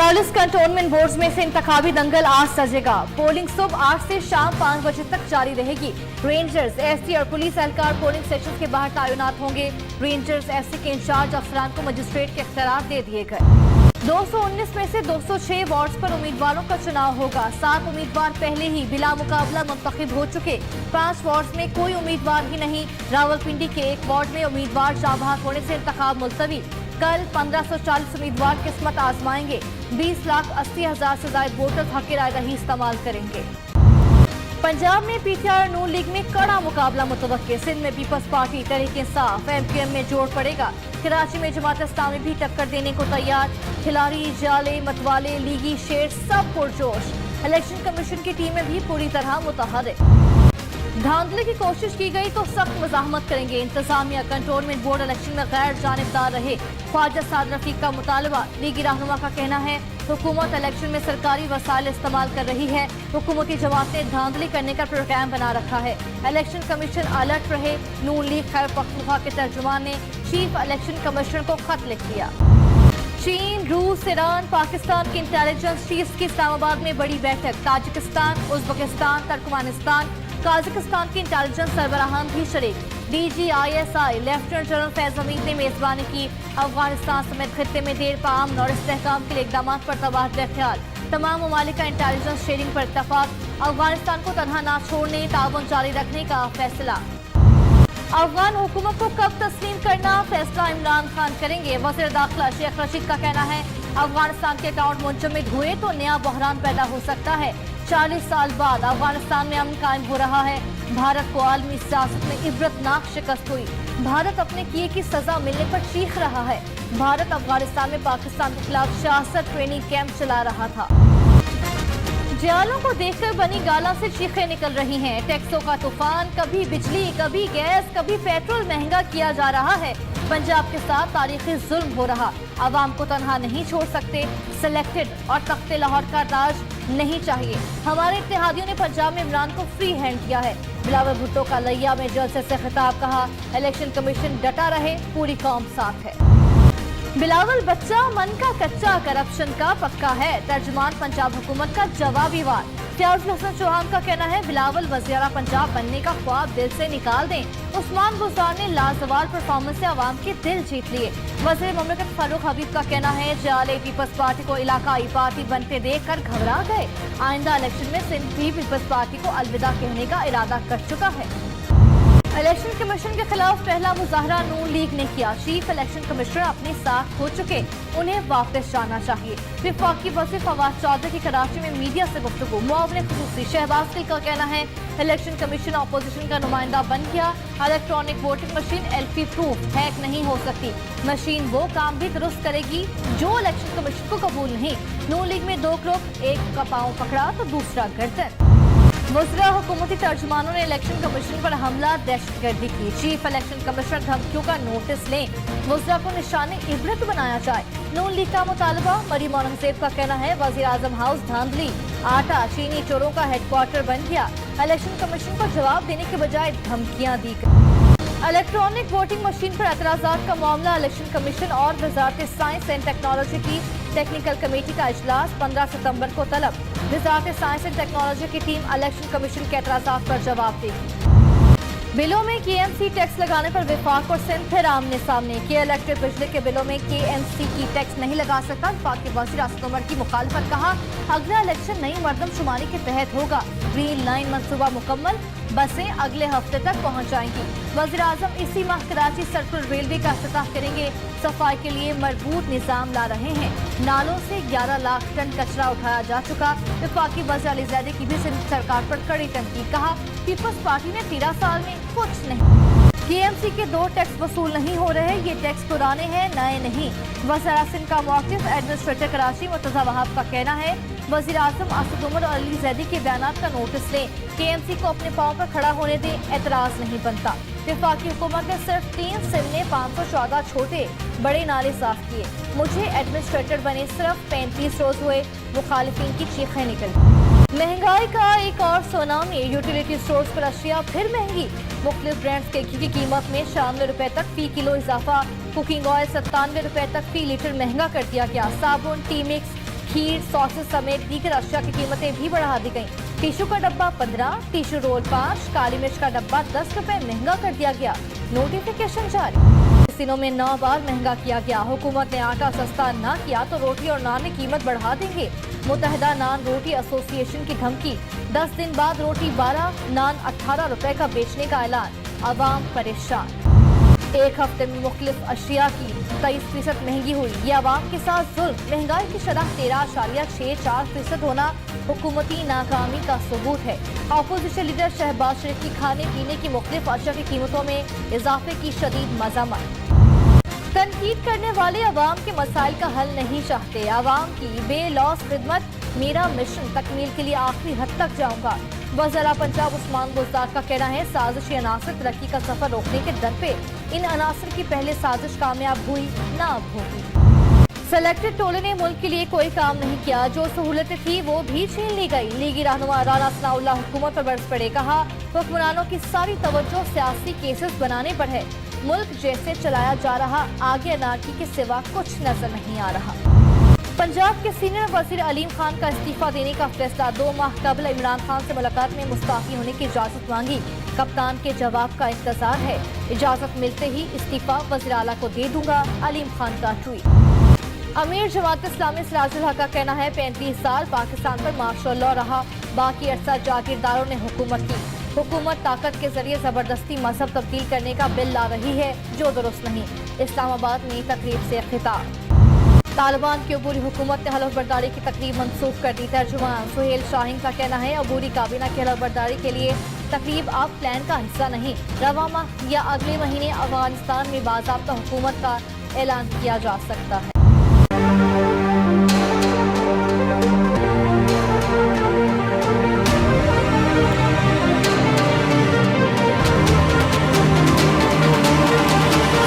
46 cantonment boards में से इंतखाबी दंगल आज सजेगा। पोलिंग सुबह 8 से शाम 5 बजे तक जारी रहेगी। रेंजर्स, एसटी और पुलिस एहलकार पोलिंग स्टेशन के बाहर तैनात होंगे। रेंजर्स, एसटी के इंचार्ज अफसरान को मजिस्ट्रेट के इख्तियार दे दिए गए। 219 में से 206 वार्ड्स पर उम्मीदवारों का चुनाव होगा। 7 उम्मीदवार पहले ही बिला मुकाबला मुंतखब हो चुके। 5 वार्ड्स में कोई उम्मीदवार ही नहीं। रावलपिंडी के एक वार्ड में उम्मीदवार जाबाज होने से इंतखाब मुलतवी। कल 1540 उम्मीदवार किस्मत आजमाएंगे। 20,80,000 से ज्यादा वोटर हक राय दही इस्तेमाल करेंगे। पंजाब में पीटीआई और नून लीग में कड़ा मुकाबला मुतवक्के। सिंध में peoples party, Tehreek Insaf, MQM में जोड़ पड़ेगा। कराची में जमात इस्लामी भी टक्कर देने को तैयार। खिलाड़ी, जाले, मतवाले, लीगी शेर सब पुरजोश। इलेक्शन कमीशन की टीमें भी पूरी तरह मुतहद। धांधली की कोशिश की गई तो सख्त मज़ाहमत करेंगे। इंतजामिया कंटोनमेंट बोर्ड इलेक्शन में गैर जानिबदार रहे। ख्वाजा साद रफीक का मुतालबा। लीगी रहनुमा का कहना है हुकूमत इलेक्शन में सरकारी वसाइल इस्तेमाल कर रही है। हुकूमती जमात ने धांधली करने का प्रोग्राम बना रखा है। इलेक्शन कमीशन अलर्ट रहे। नून लीग खैर पख्तूनख्वा के तर्जुमान ने चीफ इलेक्शन कमिश्नर को खत लिख दिया। चीन, रूस, ईरान, पाकिस्तान के इंटेलिजेंस चीफ्स की इस्लामाबाद में बड़ी बैठक। ताजिकिस्तान, उज़्बेकिस्तान, तुर्कमेनिस्तान, काज़ाकिस्तान के इंटेलिजेंस सरबराहान भी शरीक। DGISI lieutenant general Faiz Hamid ने मेजबानी की। अफगानिस्तान समेत खित्ते में देर पाम और इस्तेहकाम के लिए इक़दाम पर तबादला ख्याल। तमाम ममालिक का इंटेलिजेंस शेयरिंग पर इत्तफाक। अफगानिस्तान को तनहा न छोड़ने, ताउन जारी रखने का फैसला। अफगान हुकूमत को कब तस्लीम करना, फैसला इमरान खान करेंगे। वज़ीर दाखिला शेख रशीद का कहना है अफगानिस्तान के अकाउंट मुंजमद हुए तो नया बहरान पैदा हो सकता है। 40 साल बाद अफगानिस्तान में अमन कायम हो रहा है। भारत को आलमी सियासत में इबरतनाक शिकस्त हुई। भारत अपने किए की सजा मिलने पर चीख रहा है। भारत अफगानिस्तान में पाकिस्तान के खिलाफ 66 ट्रेनिंग कैंप चला रहा था। जियालों को देखकर बनी गाला से चीखें निकल रही हैं। टैक्सों का तूफान, कभी बिजली, कभी गैस, कभी पेट्रोल महंगा किया जा रहा है। पंजाब के साथ तारीखी जुल्म हो रहा। आवाम को तनहा नहीं छोड़ सकते। सिलेक्टेड और तख्ते लाहौर का राज नहीं चाहिए। हमारे इत्तेहादियों ने पंजाब में इमरान को फ्री हैंड किया है। बिलावल भुट्टो का लैया में जलसे से खिताब। कहा इलेक्शन कमीशन डटा रहे, पूरी कौम साथ है। बिलावल बच्चा मन का कच्चा, करप्शन का पक्का है। तर्जुमान पंजाब हुकूमत का जवाबी वार। फयाजुल हसन चौहान का कहना है बिलावल वज़ीर पंजाब बनने का ख्वाब दिल से निकाल दें। उस्मान गुज़ार ने लाजवाब परफॉर्मेंस से आवाम के दिल जीत लिए। वज़ीर ममलकत फारूक हबीब का कहना है जाले पीपल्स पार्टी को इलाकाई पार्टी बनते देख कर घबरा गए। आइंदा इलेक्शन में सिंध भी पीपल्स पार्टी को अलविदा कहने का इरादा कर चुका है। इलेक्शन कमीशन के खिलाफ पहला मुजाहरा नून लीग ने किया। चीफ इलेक्शन कमिश्नर अपने साथ हो चुके, उन्हें वापस जाना चाहिए। वफाकी वज़ीर फवाद चौधरी की कराची में मीडिया से गुफ्तगू। मुआविन खुसूसी शहबाज गिल का कहना है इलेक्शन कमीशन अपोजिशन का नुमाइंदा बन गया। Electronic voting machine LP proof hack नहीं हो सकती। मशीन वो काम भी दुरुस्त करेगी जो इलेक्शन कमीशन को कबूल नहीं। नून लीग में 2 ग्रुप, एक का पांव पकड़ा तो दूसरा गर्दन। वज़ीरा हुकूमती तर्जुमानों ने इलेक्शन कमीशन पर हमला, दहशतगर्दी की। चीफ इलेक्शन कमिश्नर धमकियों का नोटिस लें। वज़ीरा को निशाने इबरत बनाया जाए। नून लीग का मुतालबा। मरीम औरंगजेब का कहना है वज़ीर आज़म हाउस धांधली। आटा चीनी चोरों का हेडक्वार्टर बन गया। इलेक्शन कमीशन को जवाब देने के बजाय धमकियां दी गई। इलेक्ट्रॉनिक वोटिंग मशीन पर एतराज़ात का मामला। इलेक्शन कमीशन और वज़ारत साइंस एंड टेक्नोलॉजी की टेक्निकल कमेटी का इजलास 15 सितंबर को तलब। वज़ारत साइंस एंड टेक्नोलॉजी की टीम इलेक्शन कमीशन के एतराज़ात पर जवाब देगी। बिलों में KMC टैक्स लगाने पर वफाक और सिंध फिर आमने सामने। के इलेक्ट्रिक बिजली के बिलों में KMC की टैक्स नहीं लगा सकता। वफाक के वज़ीर असद उमर की मुखालफत। कहा अगला इलेक्शन नई मरदमशुमारी के तहत होगा। ग्रीन लाइन मंसूबा मुकम्मल, बसें अगले हफ्ते तक पहुंच जाएंगी। वज़ीर आज़म इसी माह कराची सर्कुलर रेलवे का इफ्तिताह करेंगे। सफाई के लिए मजबूत निज़ाम ला रहे हैं। नालों से 11 लाख टन कचरा उठाया जा चुका। वफाकी वज़ीर अली ज़ैदी की भी सिंध सरकार पर कड़ी तनकीद। कहा पीपल्स पार्टी ने 13 साल में कुछ नहीं। KMC के 2 टैक्स वसूल नहीं हो रहे। ये टैक्स पुराने हैं, नए नहीं। वज़ीर सिंध का मौक़िफ़। एडमिनिस्ट्रेटर कराची मुर्तज़ा वहाब का कहना है वज़ीर आज़म असद उमर और अली ज़ैदी के बयानात का नोटिस लें। KMC को अपने पाँव पर खड़ा होने दें, एतराज़ नहीं बनता। वफाकी हुकूमत ने सिर्फ 3 सिम ने 514 छोटे बड़े नाले साफ किए। मुझे एडमिनिस्ट्रेटर बने सिर्फ 35 रोज हुए। मुखालिफिन की चीखें निकली। महंगाई का एक और सुनामी। यूटिलिटी स्टोर्स पर अशिया फिर महंगी। मुख्तलिफ ब्रांड्स के घी की कीमत में 96 रुपए तक फी किलो इजाफा। कुकिंग ऑयल 97 रुपए तक फी लीटर महंगा कर दिया गया। साबुन, टी मिक्स, खीर, सॉसेस समेत दीगर अशिया की कीमतें भी बढ़ा दी गईं। टिश्यू का डब्बा 15, टिश्यू रोल 5, काली मिर्च का डब्बा 10 रुपए महंगा कर दिया गया। नोटिफिकेशन जारी। इस दिनों में 9 बार महंगा किया गया। हुकूमत ने आटा सस्ता न किया तो रोटी और नान में कीमत बढ़ा देंगे। मुत्तहिदा नान रोटी एसोसिएशन की धमकी। 10 दिन बाद रोटी 12, नान 18 रुपए का बेचने का ऐलान। अवाम परेशान। एक हफ्ते में मुख्तलिफ अशिया की 23% महंगी हुई। ये अवाम के साथ जुल्म। महंगाई की शरह 13.64% होना हुकूमती नाकामी का सबूत है। अपोजिशन लीडर शहबाज शरीफ की खाने पीने की मुख्तलिफ अशिया की कीमतों में इजाफे की शदीद मज़म्मत। तनकीद करने वाले अवाम के मसाइल का हल नहीं चाहते। अवाम की बेलौस खिदमत मेरा मिशन तकमील के लिए आखिरी हद तक जाऊंगा। वज़ीर पंजाब उस्मान बुज़दार का कहना है साजिशी अनासर तरक्की का सफर रोकने के दर पे। इन अनासर की पहले साजिश कामयाब हुई ना अब होगी। सेलेक्टेड टोले ने मुल्क के लिए कोई काम नहीं किया। जो सहूलतें थी वो भी छीन ली गई। लीगी रहनुमा राना सनाउल्लाह हुकूमत पर बरस पड़े। कहा हुक्मरानों की सारी तवज्जो सियासी केसेस बनाने पर है। मुल्क जैसे चलाया जा रहा आगे अनारकी के सिवा कुछ नजर नहीं आ रहा। पंजाब के सीनियर वजीर अलीम खान का इस्तीफा देने का फैसला। 2 माह कबल इमरान खान से मुलाकात में मुस्ताफी होने की इजाजत मांगी। कप्तान के जवाब का इंतजार है। इजाजत मिलते ही इस्तीफा वज़ीर आला को दे दूंगा। अलीम खान का ट्वीट। अमीर जमात इस्लामी सिराजुल हक का कहना है 35 साल पाकिस्तान पर मार्शल लॉ रहा। बाकी अरसा जागीरदारों ने हुकूमत की। हुकूमत ताकत के जरिए जबरदस्ती मजहब तब्दील करने का बिल ला रही है जो दुरुस्त नहीं। इस्लामाबाद में तकरीब से खिताब। तालिबान की अबूरी हुकूमत ने हलफ बर्दारी की तकरीब मंसूख कर दी। तर्जुमान सुहेल शाहीन का कहना है अबूरी काबीना की हलफ बर्दारी के लिए तकरीब अब प्लान का हिस्सा नहीं। रवा माह या अगले महीने अफगानिस्तान में बाज़ाब्ता हुकूमत का ऐलान किया जा सकता है।